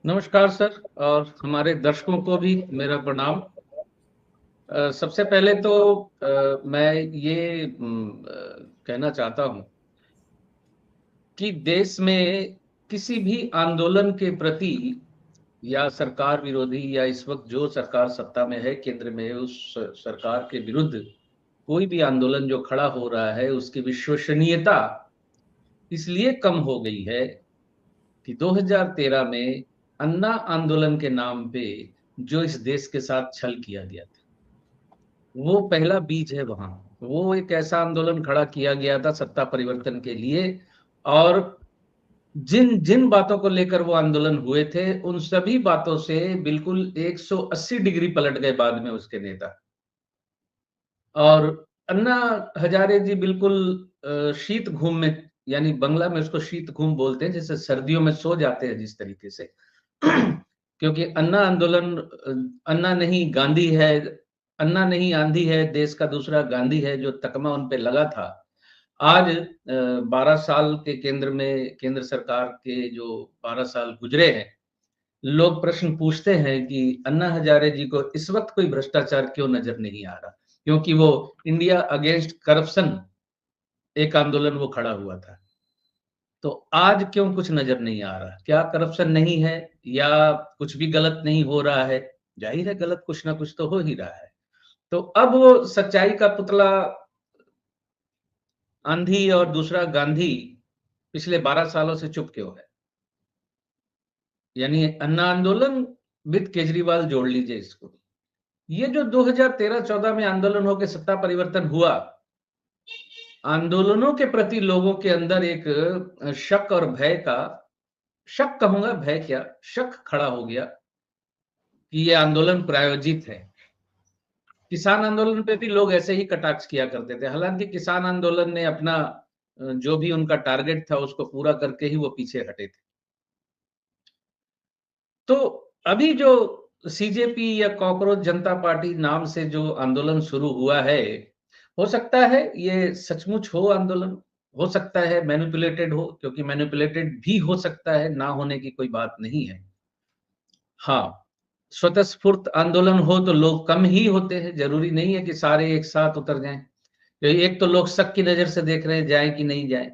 नमस्कार सर। और हमारे दर्शकों को भी मेरा प्रणाम। सबसे पहले तो मैं ये कहना चाहता हूं कि देश में किसी भी आंदोलन के प्रति या सरकार विरोधी या इस वक्त जो सरकार सत्ता में है केंद्र में उस सरकार के विरुद्ध कोई भी आंदोलन जो खड़ा हो रहा है उसकी विश्वसनीयता इसलिए कम हो गई है कि 2013 में अन्ना आंदोलन के नाम पे जो इस देश के साथ छल किया गया था वो पहला बीज है वहां। वो एक ऐसा आंदोलन खड़ा किया गया था सत्ता परिवर्तन के लिए। और जिन जिन बातों को लेकर वो आंदोलन हुए थे उन सभी बातों से बिल्कुल 180 डिग्री पलट गए बाद में उसके नेता। और अन्ना हजारे जी बिल्कुल शीत घूम में, यानी बंगला में उसको शीत घूम बोलते हैं, जैसे सर्दियों में सो जाते हैं जिस तरीके से क्योंकि अन्ना आंदोलन अन्ना नहीं गांधी है। अन्ना नहीं आंधी है, देश का दूसरा गांधी है, जो तकमा उन पे लगा था। आज 12 साल के केंद्र सरकार के जो 12 साल गुजरे हैं, लोग प्रश्न पूछते हैं कि अन्ना हजारे जी को इस वक्त कोई भ्रष्टाचार क्यों नजर नहीं आ रहा, क्योंकि वो इंडिया अगेंस्ट करप्शन एक आंदोलन वो खड़ा हुआ था। तो आज क्यों कुछ नजर नहीं आ रहा? क्या करप्शन नहीं है या कुछ भी गलत नहीं हो रहा है? जाहिर है गलत कुछ ना कुछ तो हो ही रहा है। तो अब वो सच्चाई का पुतला आंधी और दूसरा गांधी पिछले 12 सालों से चुप क्यों है? यानी अन्ना आंदोलन विद केजरीवाल जोड़ लीजिए इसको। ये जो 2013-14 में आंदोलन होकर सत्ता परिवर्तन हुआ, आंदोलनों के प्रति लोगों के अंदर एक शक और भय का, शक कहूंगा, भय क्या, शक खड़ा हो गया कि ये आंदोलन प्रायोजित है। किसान आंदोलन पे भी लोग ऐसे ही कटाक्ष किया करते थे, हालांकि किसान आंदोलन ने अपना जो भी उनका टारगेट था उसको पूरा करके ही वो पीछे हटे थे। तो अभी जो सीजेपी या कॉकरोच जनता पार्टी नाम से जो आंदोलन शुरू हुआ है, हो सकता है ये सचमुच हो आंदोलन, हो सकता है मैनिपुलेटेड हो, क्योंकि मैनिपुलेटेड भी हो सकता है, ना होने की कोई बात नहीं है। हाँ, स्वतःस्फूर्त आंदोलन हो तो लोग कम ही होते हैं, जरूरी नहीं है कि सारे एक साथ उतर जाएं। एक तो लोग शक की नजर से देख रहे हैं जाए कि नहीं जाए।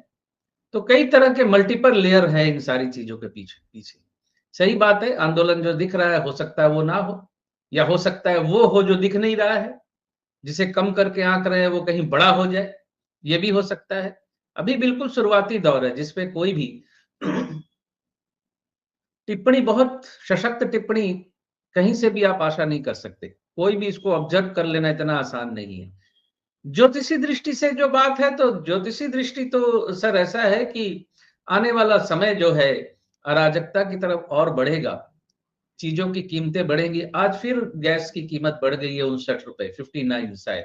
तो कई तरह के मल्टीपल लेयर है इन सारी चीजों के पीछे पीछे। सही बात है, आंदोलन जो दिख रहा है हो सकता है वो ना हो, या हो सकता है वो हो जो दिख नहीं रहा है, जिसे कम करके आंक रहे हैं वो कहीं बड़ा हो जाए, ये भी हो सकता है। अभी बिल्कुल शुरुआती दौर है जिसपे कोई भी टिप्पणी, बहुत सशक्त टिप्पणी कहीं से भी आप आशा नहीं कर सकते। कोई भी इसको ऑब्जर्व कर लेना इतना आसान नहीं है। ज्योतिषी दृष्टि से जो बात है, तो ज्योतिषी दृष्टि तो सर ऐसा है कि आने वाला समय जो है अराजकता की तरफ और बढ़ेगा, चीजों की कीमतें बढ़ेंगी। आज फिर गैस की कीमत बढ़ गई है 59 रुपए, 59 शायद।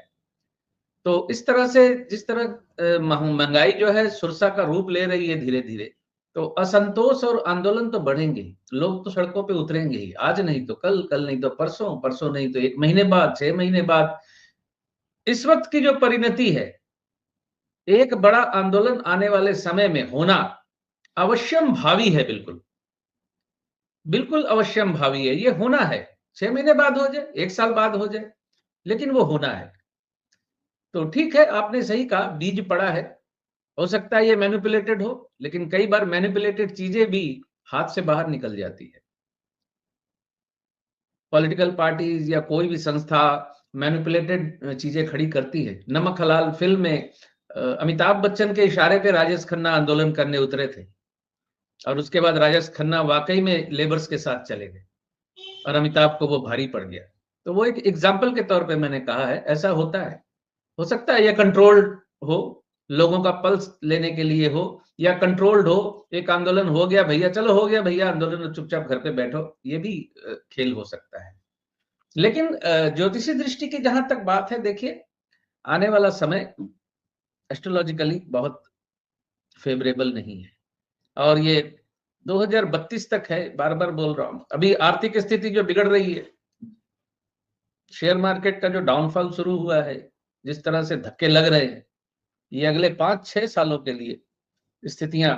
तो इस तरह से जिस तरह महंगाई जो है सुरसा का रूप ले रही है धीरे धीरे, तो असंतोष और आंदोलन तो बढ़ेंगे ही। लोग तो सड़कों पे उतरेंगे ही, आज नहीं तो कल, कल नहीं तो परसों, परसों नहीं तो 1 महीने बाद, 6 महीने बाद। इस वक्त की जो परिणति है, एक बड़ा आंदोलन आने वाले समय में होना अवश्यम भावी है। बिल्कुल बिल्कुल अवश्यम भावी है, ये होना है। 6 महीने बाद हो जाए, 1 साल बाद हो जाए, लेकिन वो होना है। तो ठीक है, आपने सही कहा, बीज पड़ा है। हो सकता है ये मैनिपुलेटेड हो, लेकिन कई बार मैनिपुलेटेड चीजें भी हाथ से बाहर निकल जाती है। पॉलिटिकल पार्टीज या कोई भी संस्था मैनिपुलेटेड चीजें खड़ी करती है। नमक हलाल फिल्म में अमिताभ बच्चन के इशारे पे राजेश खन्ना आंदोलन करने उतरे थे, और उसके बाद राजेश खन्ना वाकई में लेबर्स के साथ चले गए और अमिताभ को वो भारी पड़ गया। तो वो एक एग्जाम्पल के तौर पे मैंने कहा है, ऐसा होता है। हो सकता है ये कंट्रोल्ड हो, लोगों का पल्स लेने के लिए हो, या कंट्रोल्ड हो, एक आंदोलन हो गया भैया, चलो हो गया भैया आंदोलन, चुपचाप घर पे बैठो, ये भी खेल हो सकता है। लेकिन ज्योतिषी दृष्टि की जहां तक बात है, देखिए आने वाला समय एस्ट्रोलॉजिकली बहुत फेवरेबल नहीं है। और ये 2032 तक है, बार बार बोल रहा हूं। अभी आर्थिक स्थिति जो बिगड़ रही है, शेयर मार्केट का जो डाउनफॉल शुरू हुआ है, जिस तरह से धक्के लग रहे हैं, ये अगले 5-6 सालों के लिए स्थितियां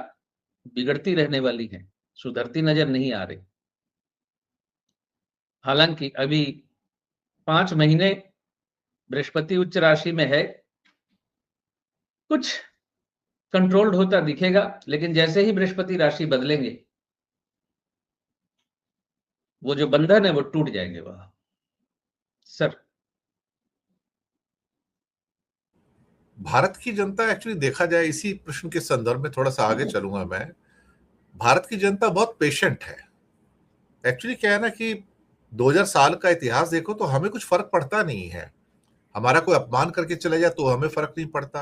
बिगड़ती रहने वाली हैं, सुधरती नजर नहीं आ रही। हालांकि अभी 5 महीने बृहस्पति उच्च राशि में है, कुछ कंट्रोल्ड होता दिखेगा, लेकिन जैसे ही बृहस्पति राशि बदलेंगे, वो जो बंधन है वो टूट जाएंगे वहां। सर, भारत की जनता एक्चुअली देखा जाए, इसी प्रश्न के संदर्भ में थोड़ा सा आगे चलूंगा मैं। भारत की जनता बहुत पेशेंट है। एक्चुअली क्या है ना कि 2000 साल का इतिहास देखो तो हमें कुछ फर्क पड़ता नहीं है। हमारा कोई अपमान करके चले जाए तो हमें फर्क नहीं पड़ता,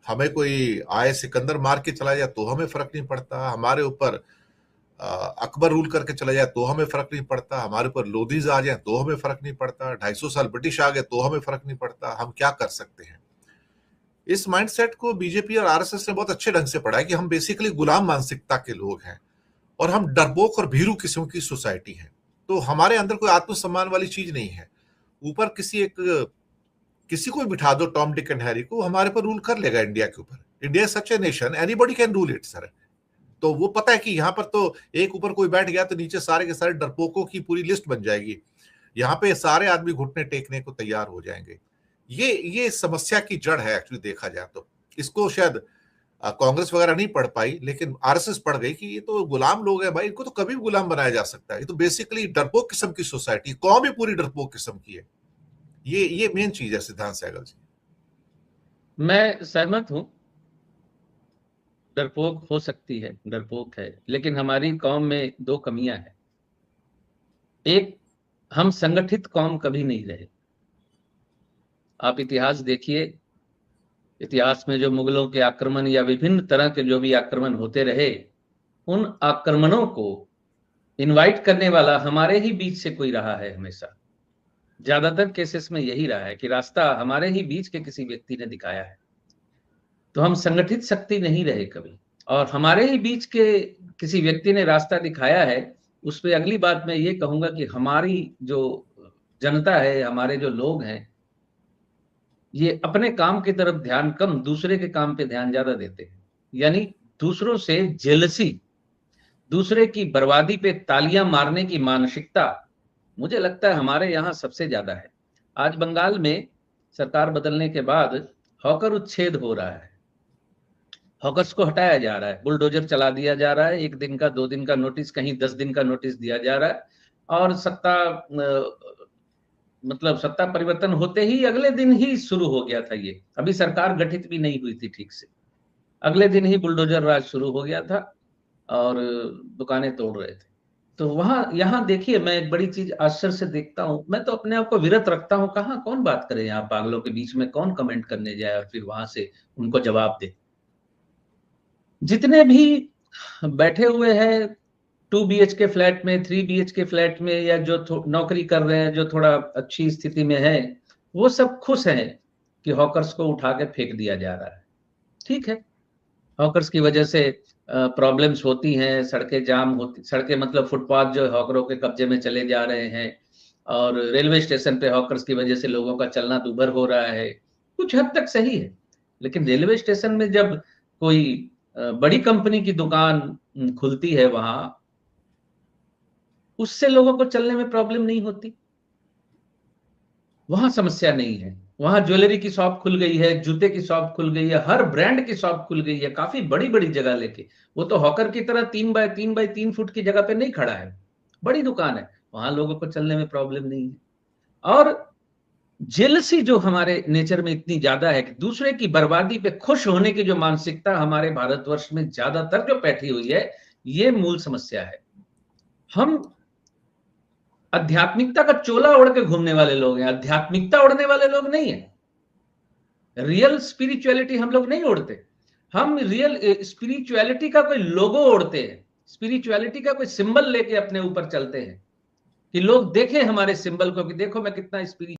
हमें कोई आए सिकंदर मार के चला जाए तो हमें फर्क नहीं पड़ता, हमारे ऊपर अकबर रूल करके चला जाए तो हमें फर्क नहीं पड़ता, हमारे ऊपर लोधीज आ जाए तो हमें फर्क नहीं पड़ता, 250 साल ब्रिटिश आ गए तो हमें फर्क नहीं पड़ता। हम क्या कर सकते हैं? इस माइंडसेट को बीजेपी और आरएसएस ने बहुत अच्छे ढंग से पढ़ा है कि हम बेसिकली गुलाम मानसिकता के लोग हैं और हम डरपोक और भीरू किस्म की सोसाइटी है। तो हमारे अंदर कोई आत्मसम्मान वाली चीज नहीं है। ऊपर किसी को भी बिठा दो, टॉम डिक एंड हैरी को, हमारे पर रूल कर लेगा इंडिया के ऊपर। India such a nation, anybody can rule it sir. तो वो पता है कि यहाँ पर तो एक ऊपर कोई बैठ गया तो नीचे सारे के सारे डरपोकों की पूरी लिस्ट बन जाएगी। यहाँ पे सारे आदमी घुटने टेकने को तैयार हो जाएंगे। ये समस्या की जड़ है एक्चुअली देखा जाए तो। इसको शायद कांग्रेस वगैरह नहीं पढ़ पाई, लेकिन आरएसएस पढ़ गई कि ये तो गुलाम लोग हैं भाई, इनको तो कभी भी गुलाम बनाया जा सकता है। ये तो बेसिकली डरपोक किस्म की सोसाइटी, कौम ही पूरी डरपोक किस्म की है। ये मेन चीज है सिद्धांत सहगल जी। मैं सहमत हूं, डरपोक हो सकती है, डरपोक है, लेकिन हमारी कौम में 2 कमियां हैं। एक, हम संगठित कौम कभी नहीं रहे। आप इतिहास देखिए, इतिहास में जो मुगलों के आक्रमण या विभिन्न तरह के जो भी आक्रमण होते रहे, उन आक्रमणों को इनवाइट करने वाला हमारे ही बीच से कोई रहा है हमेशा। ज्यादातर केसेस में यही रहा है कि रास्ता हमारे ही बीच के किसी व्यक्ति ने दिखाया है। तो हम संगठित शक्ति नहीं रहे कभी, और हमारे ही बीच के किसी व्यक्ति ने रास्ता दिखाया है। उस पर अगली बात मैं ये कहूंगा कि हमारी जो जनता है, हमारे जो लोग हैं, ये अपने काम की तरफ ध्यान कम, दूसरे के काम पे ध्यान ज्यादा देते हैं। यानी दूसरों से जेलसी, दूसरे की बर्बादी पे तालियां मारने की मानसिकता, मुझे लगता है हमारे यहाँ सबसे ज्यादा है। आज बंगाल में सरकार बदलने के बाद हॉकर उच्छेद हो रहा है, हॉकर्स को हटाया जा रहा है, बुलडोजर चला दिया जा रहा है, 1 दिन का 2 दिन का नोटिस, कहीं 10 दिन का नोटिस दिया जा रहा है, और मतलब सत्ता परिवर्तन होते ही अगले दिन ही शुरू हो गया था। ये अभी सरकार गठित भी नहीं हुई थी ठीक से, अगले दिन ही बुलडोजर राज शुरू हो गया था और दुकानें तोड़ रहे थे। तो वहां यहाँ देखिए, मैं एक बड़ी चीज आश्चर्य से देखता हूं, मैं तो अपने आप को विरत रखता हूं, कहाँ कौन बात करे यहाँ पागलों के बीच में, कौन कमेंट करने जाए और फिर वहां से उनको जवाब दे। जितने भी बैठे हुए हैं 2 BHK फ्लैट में, 3 BHK फ्लैट में, या जो नौकरी कर रहे हैं, जो थोड़ा अच्छी स्थिति में है, वो सब खुश हैं कि हॉकर्स को उठा के फेंक दिया जा रहा है। ठीक है, हॉकर्स की वजह से प्रॉब्लम्स होती हैं, सड़कें जाम होती, सड़कें मतलब फुटपाथ जो हॉकरों के कब्जे में चले जा रहे हैं, और रेलवे स्टेशन पे हॉकर्स की वजह से लोगों का चलना दूभर हो रहा है, कुछ हद तक सही है। लेकिन रेलवे स्टेशन में जब कोई बड़ी कंपनी की दुकान खुलती है, वहां उससे लोगों को चलने में प्रॉब्लम नहीं होती, वहां समस्या नहीं है। वहां ज्वेलरी की शॉप खुल गई है, जूते की शॉप खुल गई है, हर ब्रांड की शॉप खुल गई है, काफी बड़ी बड़ी जगह लेके। वो तो हॉकर की तरह 3 बाय 3 की जगह पे नहीं खड़ा है, बड़ी दुकान है, वहां लोगों को चलने में प्रॉब्लम नहीं है। और जेलसी जो हमारे नेचर में इतनी ज्यादा है कि दूसरे की बर्बादी पे खुश होने की जो मानसिकता हमारे भारतवर्ष में ज्यादातर जो बैठी हुई है, ये मूल समस्या है। हम आध्यात्मिकता का चोला ओढ़ के घूमने वाले लोग हैं, आध्यात्मिकता ओढ़ने वाले लोग नहीं है। रियल स्पिरिचुअलिटी हम लोग नहीं ओढ़ते, हम रियल स्पिरिचुअलिटी का कोई लोगो ओढ़ते हैं, स्पिरिचुअलिटी का कोई सिंबल लेके अपने ऊपर चलते हैं कि लोग देखें हमारे सिंबल को कि देखो मैं कितना स्पिरिचुअल